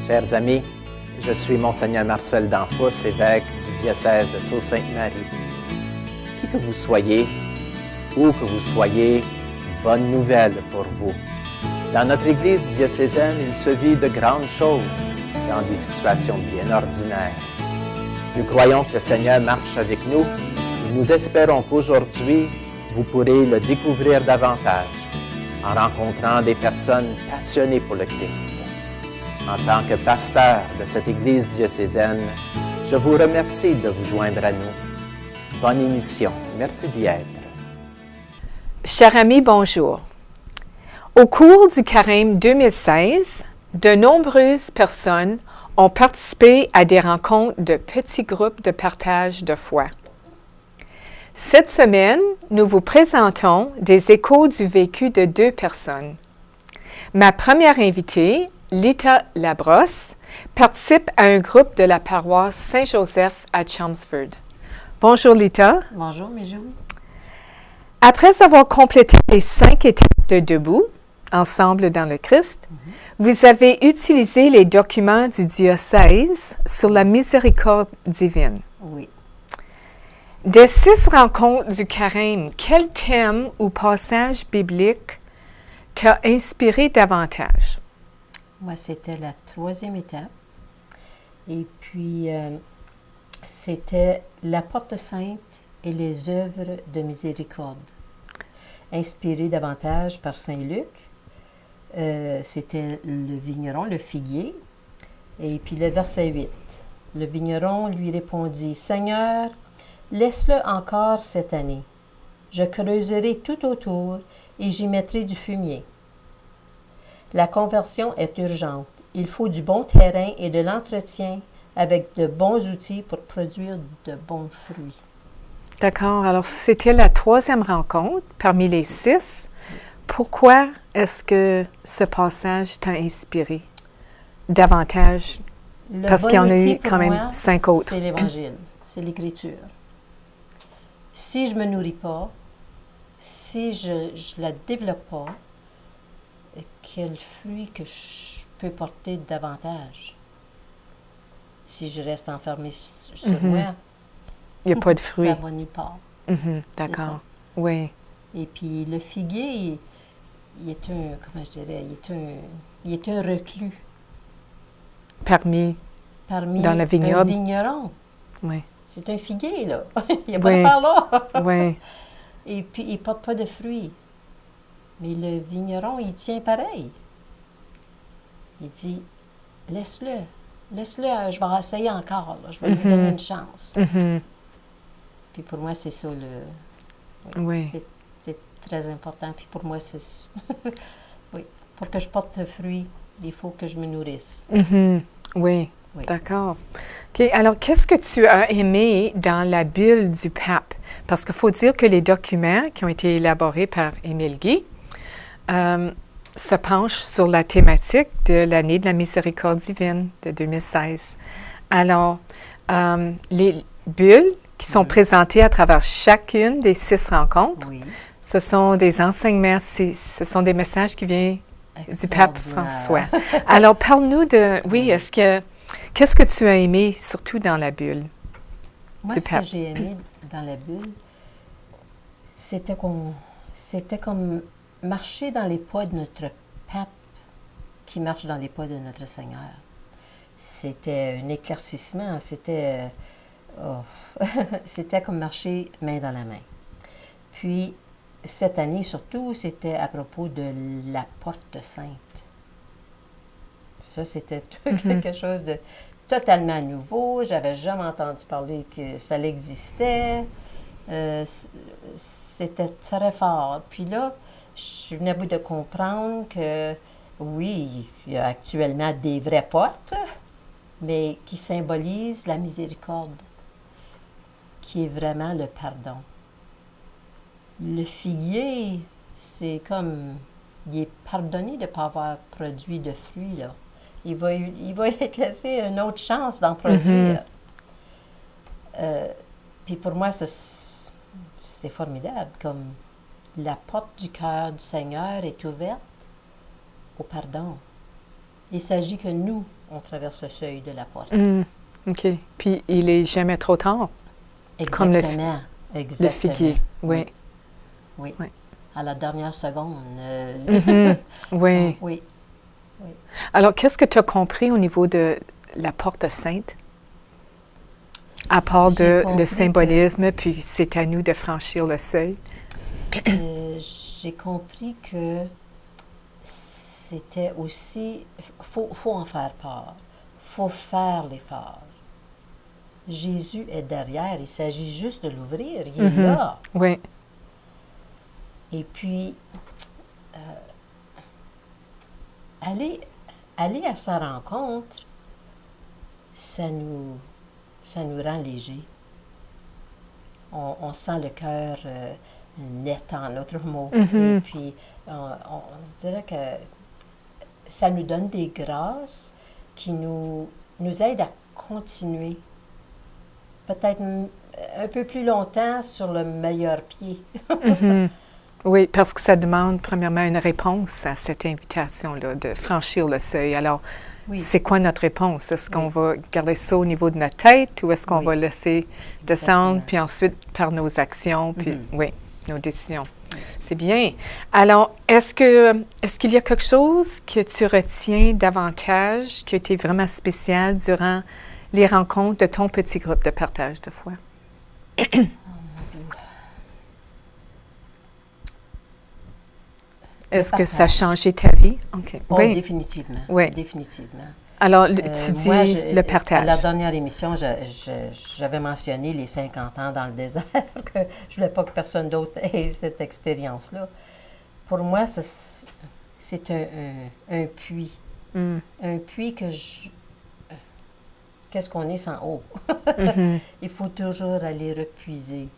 Chers amis, je suis Monseigneur Marcel Danfous, évêque du diocèse de Sault-Sainte-Marie. Qui que vous soyez, où que vous soyez, bonne nouvelle pour vous. Dans notre Église diocésaine, il se vit de grandes choses dans des situations bien ordinaires. Nous croyons que le Seigneur marche avec nous et nous espérons qu'aujourd'hui, vous pourrez le découvrir davantage en rencontrant des personnes passionnées pour le Christ. En tant que pasteur de cette Église diocésaine, je vous remercie de vous joindre à nous. Bonne émission. Merci d'y être. Chers amis, bonjour. Au cours du Carême 2016, de nombreuses personnes ont participé à des rencontres de petits groupes de partage de foi. Cette semaine, nous vous présentons des échos du vécu de 2 personnes. Ma première invitée, Lita Labrosse, participe à un groupe de la paroisse Saint-Joseph à Chelmsford. Bonjour Lita. Bonjour Mijou. Après avoir complété les 5 étapes de Debout, ensemble dans le Christ, vous avez utilisé les documents du diocèse sur la miséricorde divine. Oui. Des 6 rencontres du Carême, quel thème ou passage biblique t'a inspiré davantage? Moi, c'était la 3e étape. Et puis, c'était la porte sainte et les œuvres de miséricorde. Inspiré davantage par Saint Luc, c'était le vigneron, le figuier. Et puis le verset 8. Le vigneron lui répondit, « Seigneur, laisse-le encore cette année. Je creuserai tout autour et j'y mettrai du fumier. » La conversion est urgente. Il faut du bon terrain et de l'entretien avec de bons outils pour produire de bons fruits. D'accord. Alors, c'était la 3e rencontre parmi les 6. Pourquoi est-ce que ce passage t'a inspiré davantage? Parce qu'il y en a eu quand même 5 autres. C'est l'Évangile, c'est l'Écriture. Si je ne me nourris pas, si je ne la développe pas, quel fruit que je peux porter davantage? Si je reste enfermée sur moi, il n'y a pas de fruits. Ça va nulle part. D'accord. Oui. Et puis le figuier, il est un, comment je dirais, il est un reclus. Parmi dans le vignoble. Un vigneron. Oui. C'est un figuier, là. Il n'y a pas de faire là. Oui. Et puis, il ne porte pas de fruits. Mais le vigneron, il tient pareil. Il dit, laisse-le, je vais essayer encore, là. Je vais lui donner une chance. Puis pour moi, c'est ça, Oui. C'est très important. Puis pour moi, c'est... oui, pour que je porte fruit, il faut que je me nourrisse. Oui. D'accord. OK. Alors, qu'est-ce que tu as aimé dans la bulle du pape? Parce qu'il faut dire que les documents qui ont été élaborés par Émile Guy se penchent sur la thématique de l'année de la miséricorde divine de 2016. Alors, les bulles qui sont présentées à travers chacune des 6 rencontres, ce sont des enseignements, ce sont des messages qui viennent du pape François. Alors, parle-nous de... Oui, qu'est-ce que tu as aimé, surtout dans la bulle du pape? Que j'ai aimé dans la bulle, c'était comme marcher dans les pas de notre pape qui marche dans les pas de notre Seigneur. C'était un éclaircissement, c'était comme marcher main dans la main. Puis, cette année surtout, c'était à propos de la porte sainte. Ça, c'était quelque chose de totalement nouveau. J'avais jamais entendu parler que ça existait. C'était très fort. Puis là, je venais à bout de comprendre que, oui, il y a actuellement des vraies portes, mais qui symbolisent la miséricorde, qui est vraiment le pardon. Le figuier, c'est comme, il est pardonné de ne pas avoir produit de fruits, là. Il va être laissé une autre chance d'en produire. Puis pour moi, c'est formidable, comme la porte du cœur du Seigneur est ouverte au pardon. Il s'agit que nous, on traverse le seuil de la porte. OK. Puis, il n'est jamais trop tard. Comme Exactement. le figuier. Oui. Oui. À la dernière seconde. Oui. Oui. Alors, qu'est-ce que tu as compris au niveau de la porte sainte? À part le symbolisme, puis c'est à nous de franchir le seuil. J'ai compris que c'était aussi... faut en faire part. Faut faire l'effort. Jésus est derrière. Il s'agit juste de l'ouvrir. Il est là. Oui. Et puis, aller à sa rencontre, ça nous rend léger. On sent le cœur net, en d'autres mots. Et puis, on dirait que ça nous donne des grâces qui nous aident à continuer. Peut-être un peu plus longtemps sur le meilleur pied. Oui, parce que ça demande premièrement une réponse à cette invitation-là de franchir le seuil. Alors, c'est quoi notre réponse? Est-ce qu'on va garder ça au niveau de notre tête ou est-ce qu'on va laisser descendre, puis ensuite par nos actions, puis nos décisions? C'est bien. Alors, est-ce qu'il y a quelque chose que tu retiens davantage qui a été vraiment spécial durant les rencontres de ton petit groupe de partage de foi? Est-ce que ça a changé ta vie? OK. Oh, oui. Définitivement. Oui. Définitivement. Alors, tu dis moi, le partage. À la dernière émission, j'avais mentionné les 50 ans dans le désert, que je ne voulais pas que personne d'autre ait cette expérience-là. Pour moi, c'est un puits. Un puits que qu'est-ce qu'on est sans eau? Il faut toujours aller repuiser.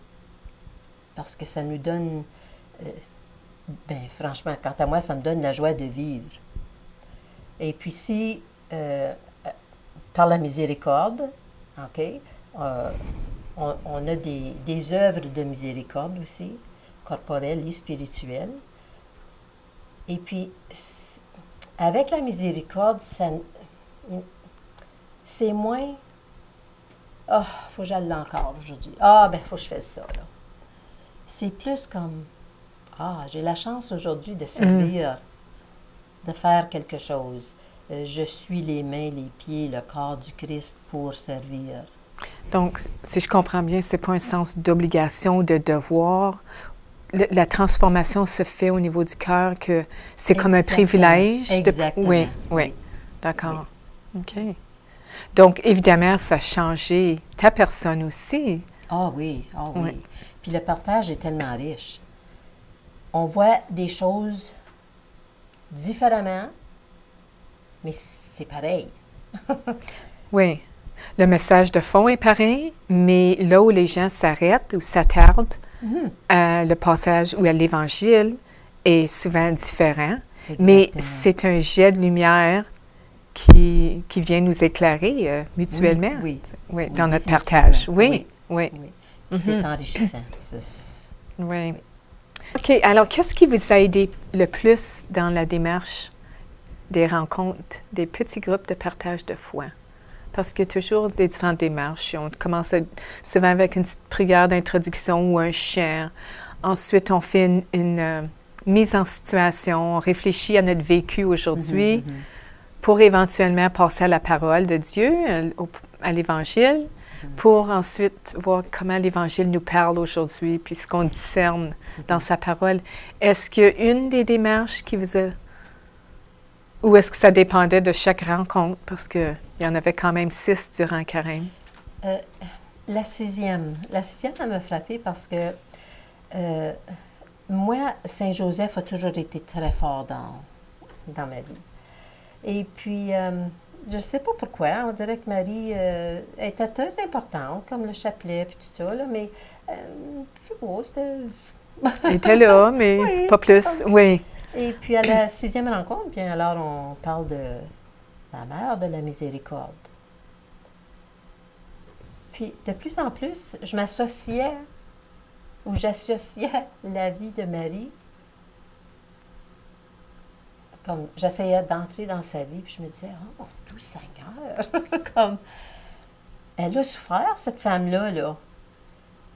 Parce que ça nous donne... franchement, quant à moi, ça me donne la joie de vivre. Et puis si, par la miséricorde, OK, on a des œuvres de miséricorde aussi, corporelles et spirituelles. Et puis, avec la miséricorde, c'est moins... Ah, faut que j'aille encore aujourd'hui. Ah, faut que je fasse ça, là. C'est plus comme... Ah, j'ai la chance aujourd'hui de servir, de faire quelque chose. Je suis les mains, les pieds, le corps du Christ pour servir. Donc, si je comprends bien, c'est pas un sens d'obligation, de devoir. La transformation se fait au niveau du cœur, que c'est comme un privilège. Exactement. Oui. D'accord. Oui. OK. Donc, évidemment, ça a changé ta personne aussi. Ah oui. Puis le partage est tellement riche. On voit des choses différemment, mais c'est pareil. Oui. Le message de fond est pareil, mais là où les gens s'arrêtent ou s'attardent, le passage ou à l'Évangile est souvent différent. Exactement. Mais c'est un jet de lumière qui vient nous éclairer mutuellement dans notre partage. Oui. C'est enrichissant. Oui. OK. Alors, qu'est-ce qui vous a aidé le plus dans la démarche des rencontres, des petits groupes de partage de foi? Parce qu'il y a toujours des différentes démarches. On commence souvent avec une petite prière d'introduction ou un chant. Ensuite, on fait une mise en situation, on réfléchit à notre vécu aujourd'hui pour éventuellement passer à la parole de Dieu, à l'Évangile, pour ensuite voir comment l'Évangile nous parle aujourd'hui, puis ce qu'on discerne dans sa parole. Est-ce qu'il y a une des démarches qui vous a... Ou est-ce que ça dépendait de chaque rencontre? Parce qu'il y en avait quand même 6 durant le carême. La sixième, elle m'a frappée parce que moi, Saint-Joseph a toujours été très fort dans ma vie. Et puis, je ne sais pas pourquoi, on dirait que Marie était très importante, comme le chapelet et tout ça, là, mais plus beau, c'était... Elle était là, mais pas plus, oui. Et puis, à la sixième rencontre, bien alors, on parle de la mère de la miséricorde. Puis, de plus en plus, j'associais la vie de Marie comme j'essayais d'entrer dans sa vie, puis je me disais, oh, mon doux Seigneur, comme, elle a souffert, cette femme-là, là.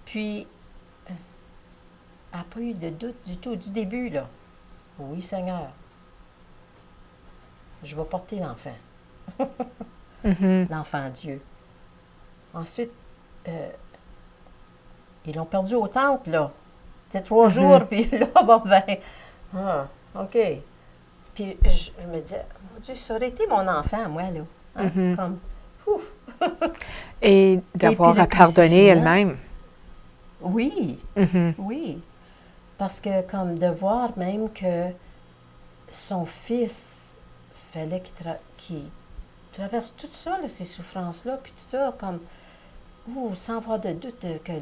Puis, elle n'a pas eu de doute du tout, du début, là. Oui, Seigneur, je vais porter l'enfant. L'enfant Dieu. Ensuite, ils l'ont perdu au temple, là. C'était 3 jours, puis là, bon, OK. Puis je me disais, mon Dieu, ça aurait été mon enfant, moi, là. Hein, comme, ouf. Et d'avoir à pardonner elle-même. Oui, oui. Parce que, comme, de voir même que son fils, fallait qu'il traverse tout ça, là, ces souffrances-là, puis tout ça, comme, sans avoir de doute que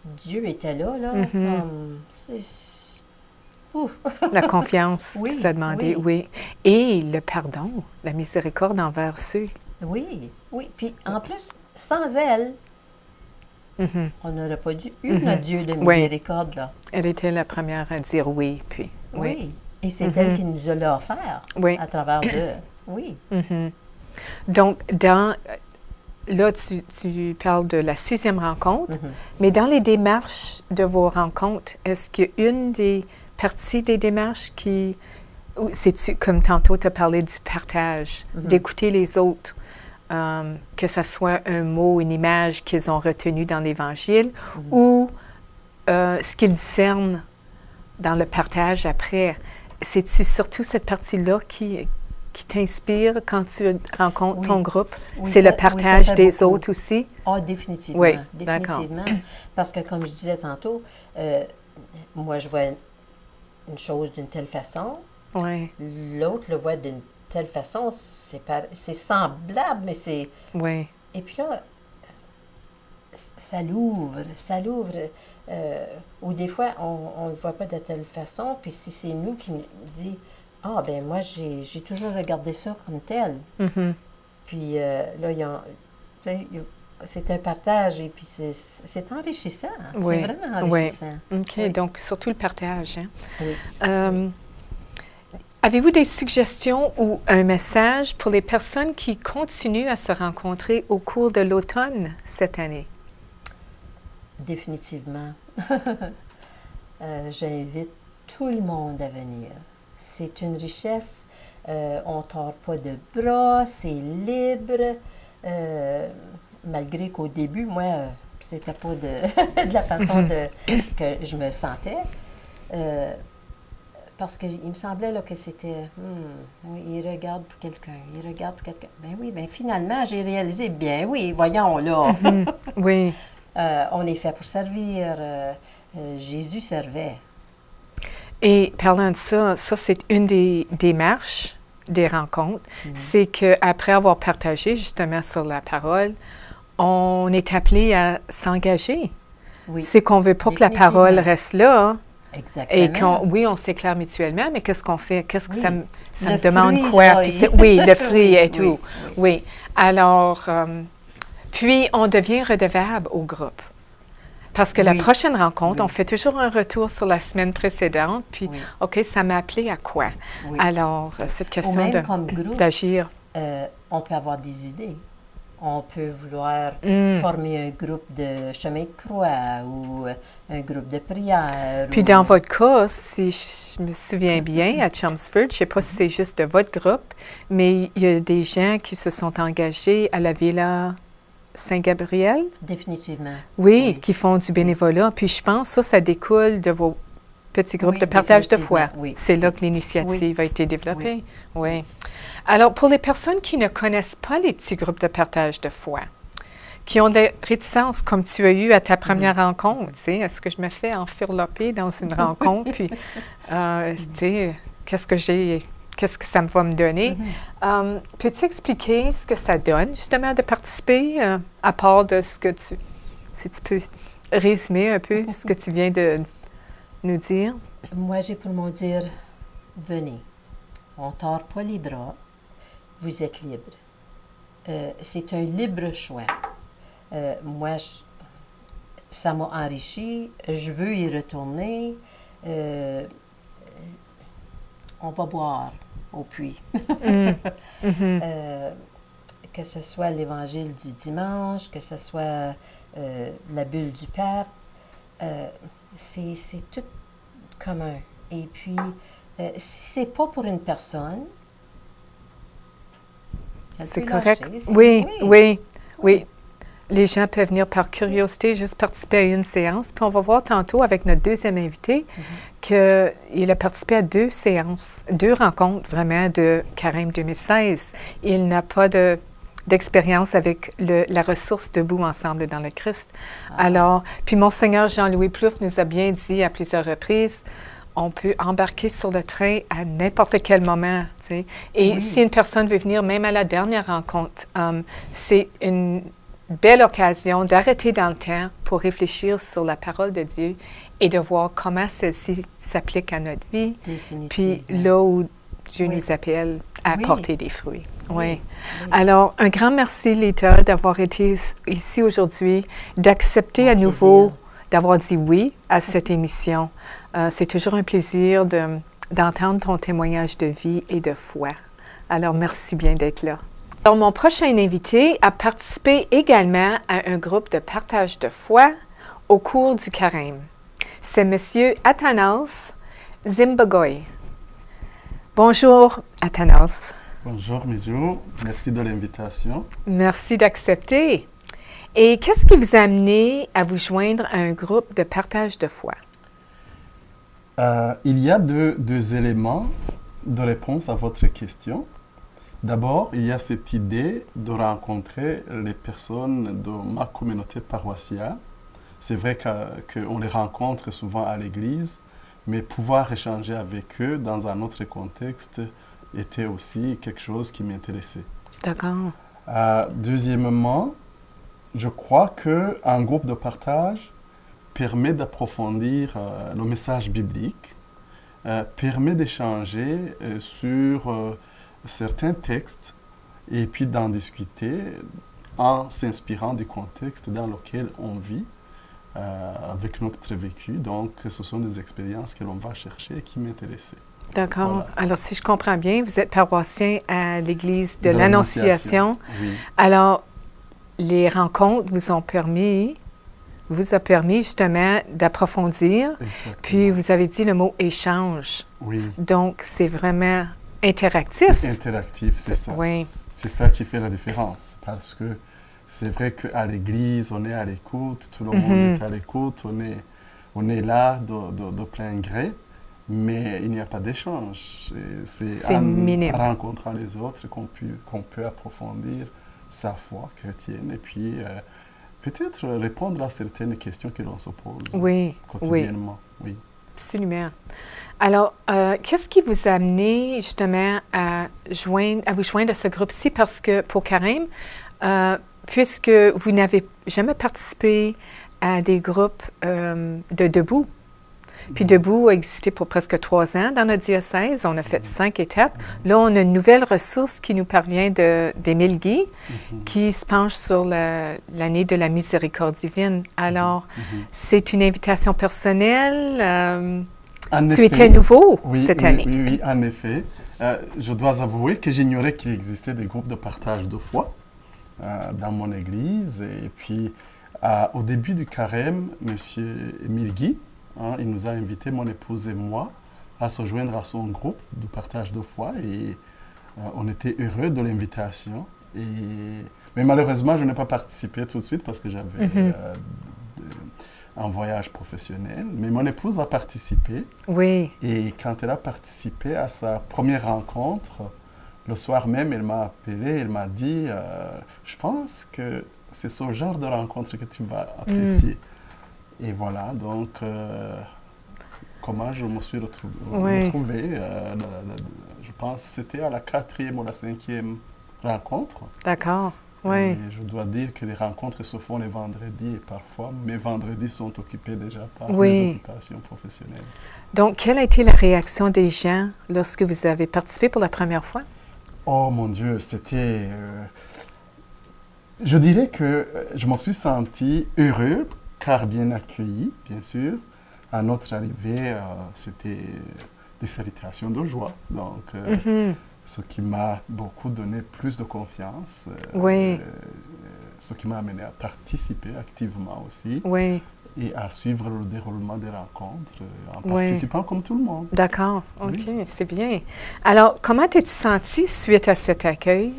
Dieu était là, comme, La confiance qui s'est demandée, oui. Et le pardon, la miséricorde envers ceux. Oui, oui. Puis, en plus, sans elle, on n'aurait pas eu notre Dieu de miséricorde, là. Elle était la première à dire oui, puis... Oui. Et c'est elle qui nous a l'a offert à travers de... Oui. Donc, là, tu parles de la 6e rencontre, mais dans les démarches de vos rencontres, est-ce qu'il y a une des parties des démarches qui... C'est-tu, comme tantôt, tu as parlé du partage, d'écouter les autres, que ce soit un mot, une image qu'ils ont retenu dans l'Évangile, ou ce qu'ils discernent dans le partage après. C'est-tu surtout cette partie-là qui t'inspire quand tu rencontres ton groupe? Oui, c'est le partage des autres aussi? Ah, définitivement. Oui, définitivement. Parce que, comme je disais tantôt, moi, je vois une chose d'une telle façon. Oui. L'autre le voit d'une telle façon. C'est semblable, mais c'est... Oui. Et puis là, ça l'ouvre. Ou des fois, on ne le voit pas de telle façon. Puis si c'est nous qui nous dit... Ah, ben moi, j'ai toujours regardé ça comme tel. Puis là, c'est un partage et puis c'est enrichissant. Oui. C'est vraiment enrichissant. Oui. OK, oui. Donc surtout le partage. Hein? Oui. Avez-vous des suggestions ou un message pour les personnes qui continuent à se rencontrer au cours de l'automne cette année? Définitivement. J'invite tout le monde à venir. C'est une richesse. On ne tord pas de bras, c'est libre. Malgré qu'au début, moi, c'était pas de la façon que je me sentais. Parce qu'il me semblait là, que c'était... oui, il regarde pour quelqu'un, Ben oui, ben finalement, j'ai réalisé, bien oui, voyons là. Oui. On est fait pour servir. Jésus servait. Et parlant de ça, c'est une des démarches des rencontres, c'est qu'après avoir partagé justement sur la parole, on est appelé à s'engager. Oui. C'est qu'on ne veut pas que la parole reste là. Exactement. Et on s'éclaire mutuellement, mais qu'est-ce qu'on fait? Qu'est-ce que ça me demande quoi? Là, oui, le fruit et tout. Oui. Alors, puis on devient redevable au groupe. Parce que la prochaine rencontre, on fait toujours un retour sur la semaine précédente, puis, OK, ça m'a appelé à quoi? Oui. Alors, cette question d'agir. On peut avoir des idées. On peut vouloir former un groupe de chemin de croix ou un groupe de prière. Puis dans votre cas, si je me souviens bien, à Chelmsford, je ne sais pas si c'est juste de votre groupe, mais il y a des gens qui se sont engagés à la Villa Saint-Gabriel? Définitivement. Oui, qui font du bénévolat. Puis je pense que ça découle de vos petits groupes de partage de foi. Oui. C'est là que l'initiative a été développée. Oui. Alors, pour les personnes qui ne connaissent pas les petits groupes de partage de foi, qui ont des réticences comme tu as eu à ta première rencontre, tu sais, est-ce que je me fais enfiloper dans une rencontre, puis, tu sais, qu'est-ce que ça va me donner? Peux-tu expliquer ce que ça donne, justement, de participer, à part de ce que si tu peux résumer un peu ce que tu viens de nous dire? Moi, j'ai pour mon dire, venez. On ne tord pas les bras. Vous êtes libre. C'est un libre choix. Moi, ça m'a enrichi. Je veux y retourner. on va boire au puits. Que ce soit l'évangile du dimanche, que ce soit la bulle du pape, c'est tout commun. Et puis, si c'est pas pour une personne, c'est correct. Oui. Les gens peuvent venir par curiosité, juste participer à une séance. Puis on va voir tantôt avec notre deuxième invité qu'il a participé à 2 séances, 2 rencontres vraiment de Carême 2016. Il n'a pas d'expérience avec la ressource Debout ensemble dans le Christ. Alors, puis Monseigneur Jean-Louis Plouffe nous a bien dit à plusieurs reprises, on peut embarquer sur le train à n'importe quel moment. Tu sais. Et si une personne veut venir, même à la dernière rencontre, c'est une belle occasion d'arrêter dans le temps pour réfléchir sur la parole de Dieu et de voir comment celle-ci s'applique à notre vie. Définitivement. Puis là où Dieu nous appelle à porter des fruits. Oui. Alors, un grand merci, Lita, d'avoir été ici aujourd'hui, d'accepter à nouveau, d'avoir dit oui à cette émission. C'est toujours un plaisir d'entendre ton témoignage de vie et de foi. Alors, merci bien d'être là. Alors, mon prochain invité a participé également à un groupe de partage de foi au cours du Carême. C'est M. Athanas Zimbagoy. Bonjour, Athanas. Bonjour, Mijou. Merci de l'invitation. Merci d'accepter. Et qu'est-ce qui vous a amené à vous joindre à un groupe de partage de foi? Il y a deux éléments de réponse à votre question. D'abord, il y a cette idée de rencontrer les personnes de ma communauté paroissiale. C'est vrai qu'on les rencontre souvent à l'église, mais pouvoir échanger avec eux dans un autre contexte était aussi quelque chose qui m'intéressait. D'accord. Deuxièmement, je crois qu'un groupe de partage permet d'approfondir le message biblique, permet d'échanger sur certains textes et puis d'en discuter en s'inspirant du contexte dans lequel on vit avec notre vécu. Donc, ce sont des expériences que l'on va chercher et qui m'intéressaient. D'accord. Voilà. Alors, si je comprends bien, vous êtes paroissien à l'Église de l'Annonciation. Oui. Alors, les rencontres vous a permis justement d'approfondir. Exactement. Puis, vous avez dit le mot « échange ». Oui. Donc, c'est vraiment interactif. C'est interactif, c'est ça. Oui. C'est ça qui fait la différence. Parce que c'est vrai qu'à l'église, on est à l'écoute, tout le monde est à l'écoute, on est là de plein gré, mais il n'y a pas d'échange. C'est en minime. rencontrant les autres qu'on peut approfondir sa foi chrétienne et puis peut-être répondre à certaines questions que l'on se pose quotidiennement. Oui. Absolument. Alors, qu'est-ce qui vous a amené justement à vous joindre à ce groupe-ci? Parce que pour Carême, puisque vous n'avez jamais participé à des groupes de Debout, puis Debout a existé pour presque 3 ans dans notre diocèse. On a fait 5 étapes. Là, on a une nouvelle ressource qui nous parvient d'Émile Guy, qui se penche sur l'année de la miséricorde divine. Alors, c'est une invitation personnelle. Tu étais nouveau cette année. Oui, en effet. Je dois avouer que j'ignorais qu'il existait des groupes de partage de foi dans mon église. Et puis, au début du carême, M. Émile Guy, il nous a invités, mon épouse et moi, à se joindre à son groupe de partage de foi. Et on était heureux de l'invitation. Mais malheureusement, je n'ai pas participé tout de suite parce que j'avais un voyage professionnel. Mais mon épouse a participé. Oui. Et quand elle a participé à sa première rencontre, le soir même, elle m'a appelé, elle m'a dit je pense que c'est ce genre de rencontre que tu vas apprécier. Et voilà, donc, comment je me suis retrouvé, je pense que c'était à la 4e ou la 5e rencontre. D'accord, oui. Et je dois dire que les rencontres se font les vendredis et parfois mes vendredis sont occupés déjà par mes occupations professionnelles. Donc, quelle a été la réaction des gens lorsque vous avez participé pour la première fois? Oh mon Dieu, c'était... je dirais que je me suis senti heureux, car bien accueilli, bien sûr. À notre arrivée, c'était des salutations de joie. Donc, ce qui m'a beaucoup donné plus de confiance. Oui. Ce qui m'a amené à participer activement aussi. Oui. Et à suivre le déroulement des rencontres en participant comme tout le monde. D'accord. OK, Oui. c'est bien. Alors, comment t'es-tu senti suite à cet accueil?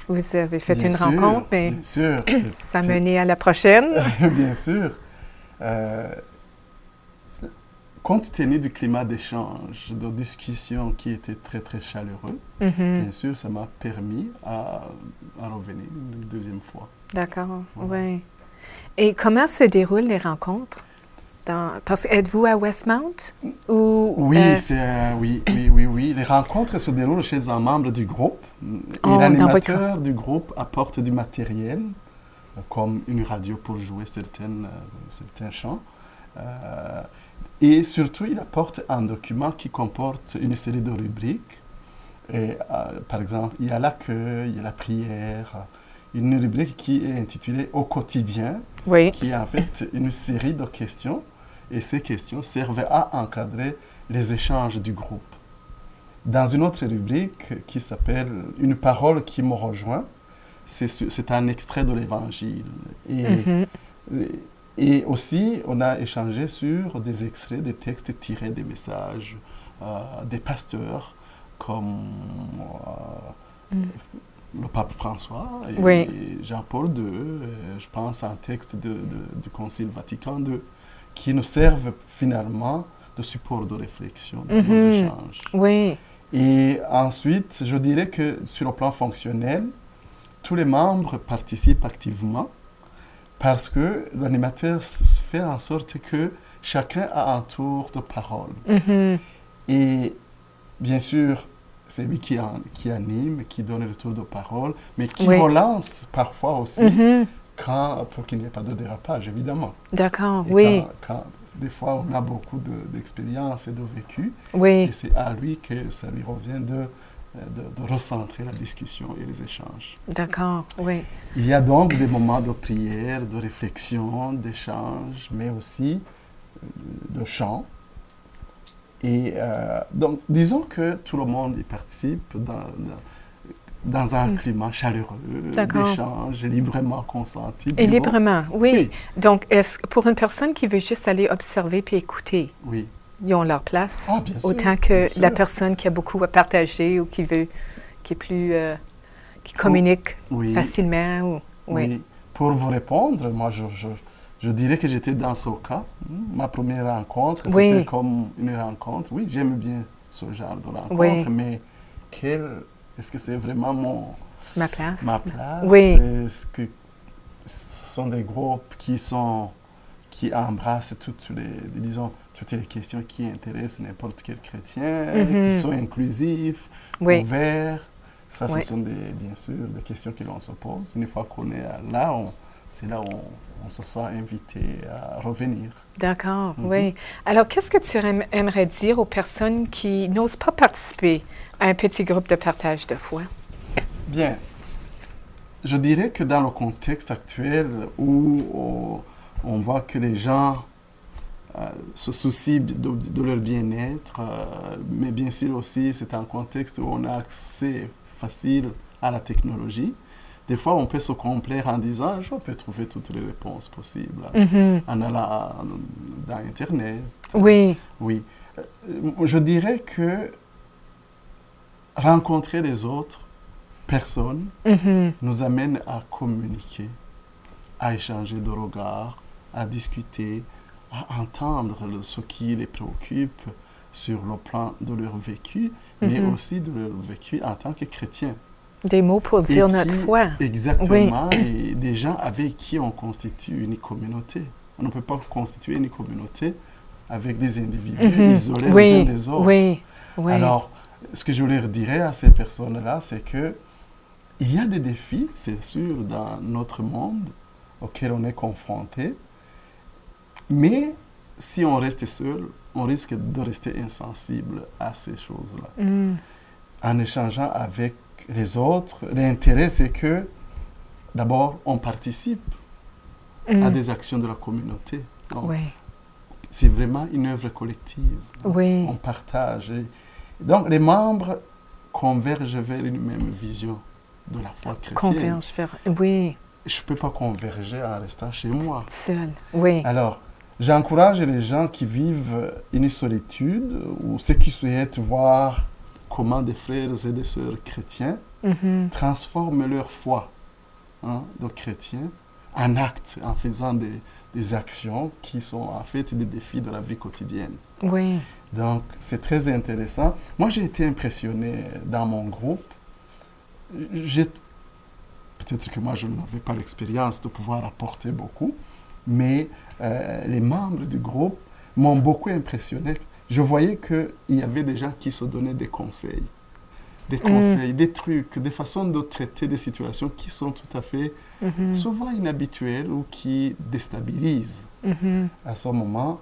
Vous avez fait Bien une sûr, rencontre, mais bien sûr. ça a mené à la prochaine. Bien sûr. Compte tenu du climat d'échange, de discussion qui était très, très chaleureux, bien sûr, ça m'a permis à revenir une deuxième fois. D'accord, Voilà. oui. Et comment se déroulent les rencontres? Parce que êtes-vous à Westmount? Ou, Oui, oui. Les rencontres se déroulent chez un membre du groupe. Et dans l'animateur du groupe apporte du matériel, comme une radio pour jouer certains chants. Et surtout, il apporte un document qui comporte une série de rubriques. Et, par exemple, il y a l'accueil, il y a la prière, une rubrique qui est intitulée « Au quotidien », oui, qui est en fait une série de questions. Et ces questions servent à encadrer les échanges du groupe. Dans une autre rubrique qui s'appelle « Une parole qui me rejoint », c'est un extrait de l'Évangile. Et aussi, on a échangé sur des extraits, des textes tirés des messages des pasteurs, comme le pape François et Jean-Paul II. Je pense à un texte du Concile Vatican II, qui nous servent finalement de support de réflexion dans nos échanges. Oui. Et ensuite, je dirais que sur le plan fonctionnel, tous les membres participent activement, parce que l'animateur fait en sorte que chacun a un tour de parole. Et bien sûr, c'est lui qui anime, qui donne le tour de parole, mais qui relance parfois aussi, pour qu'il n'y ait pas de dérapage, évidemment. D'accord, Quand des fois, on a beaucoup d'expérience et de vécu, oui. et c'est à lui que ça lui revient de recentrer la discussion et les échanges. D'accord, oui. Il y a donc des moments de prière, de réflexion, d'échange, mais aussi de chant. Et donc, disons que tout le monde y participe dans un climat chaleureux, d'échange, librement consenti. Et librement, oui. Donc, pour une personne qui veut juste aller observer puis écouter, ils ont leur place, bien sûr, autant que la personne qui a beaucoup à partager ou qui est plus, qui communique facilement. Oui. Pour vous répondre, moi, je dirais que j'étais dans ce cas. Ma première rencontre, c'était comme une rencontre. Oui, j'aime bien ce genre de rencontre, mais est-ce que c'est vraiment ma place? Ma place? Oui. Est-ce que ce sont des groupes qui embrassent toutes les questions qui intéressent n'importe quel chrétien, qui sont inclusifs, ouverts? Ça, ce sont bien sûr des questions que l'on se pose. Une fois qu'on est là, c'est là où on se sent invité à revenir. D'accord, oui. Alors, qu'est-ce que tu aimerais dire aux personnes qui n'osent pas participer à un petit groupe de partage de foi? Bien. Je dirais que dans le contexte actuel où on voit que les gens se soucient de leur bien-être, mais bien sûr aussi, c'est un contexte où on a accès facile à la technologie. Des fois, on peut se complaire en disant « je peux trouver toutes les réponses possibles en allant dans Internet ». Oui. Je dirais que rencontrer les autres personnes nous amène à communiquer, à échanger de regards, à discuter, à entendre ce qui les préoccupe sur le plan de leur vécu, mais aussi de leur vécu en tant que chrétien. Des mots pour dire notre foi. Exactement, et des gens avec qui on constitue une communauté. On ne peut pas constituer une communauté avec des individus isolés les uns des autres. Alors, ce que je leur dirais à ces personnes-là, c'est que il y a des défis, c'est sûr, dans notre monde auquel on est confronté, mais si on reste seul, on risque de rester insensible à ces choses-là. En échangeant avec les autres, l'intérêt, c'est que, d'abord, on participe à des actions de la communauté. Donc, c'est vraiment une œuvre collective. Oui. On partage. Et donc, les membres convergent vers une même vision de la foi chrétienne. Converge vers... Oui. Je ne peux pas converger en restant chez moi. Seul. Oui. Alors, j'encourage les gens qui vivent une solitude ou ceux qui souhaitent voir comment des frères et des sœurs chrétiens transforment leur foi de chrétiens en actes, en faisant des actions qui sont en fait des défis de la vie quotidienne. Oui. Donc, c'est très intéressant. Moi, j'ai été impressionné dans mon groupe. Peut-être que moi, je n'avais pas l'expérience de pouvoir apporter beaucoup, mais les membres du groupe m'ont beaucoup impressionné. Je voyais qu'il y avait des gens qui se donnaient des conseils, des trucs, des façons de traiter des situations qui sont tout à fait souvent inhabituelles ou qui déstabilisent. À ce moment,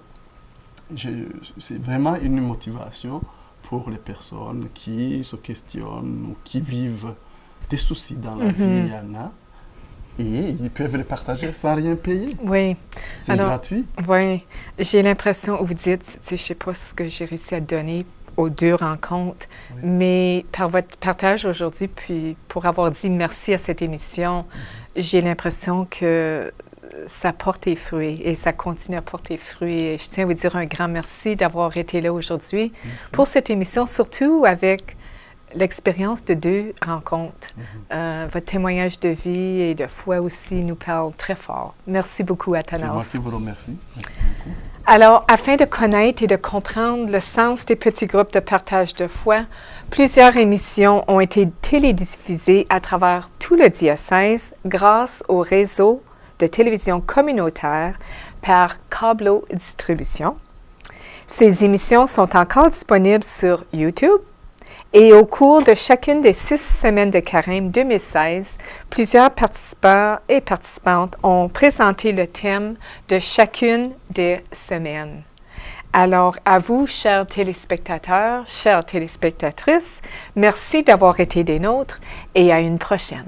c'est vraiment une motivation pour les personnes qui se questionnent ou qui vivent des soucis dans la vie, il y en a. Et ils peuvent les partager sans rien payer. Oui. C'est gratuit. Oui. J'ai l'impression, vous dites, je ne sais pas ce que j'ai réussi à donner aux 2 rencontres, mais par votre partage aujourd'hui, puis pour avoir dit merci à cette émission, j'ai l'impression que ça porte des fruits et ça continue à porter fruits. Et je tiens à vous dire un grand merci d'avoir été là aujourd'hui pour cette émission, surtout avec l'expérience de 2 rencontres. Votre témoignage de vie et de foi aussi nous parle très fort. Merci beaucoup, Athanas. C'est moi qui vous remercie. Merci beaucoup. Alors, afin de connaître et de comprendre le sens des petits groupes de partage de foi, plusieurs émissions ont été télédiffusées à travers tout le diocèse grâce au réseau de télévision communautaire par Câblo Distribution. Ces émissions sont encore disponibles sur YouTube. Et au cours de chacune des 6 semaines de Carême 2016, plusieurs participants et participantes ont présenté le thème de chacune des semaines. Alors, à vous, chers téléspectateurs, chères téléspectatrices, merci d'avoir été des nôtres et à une prochaine.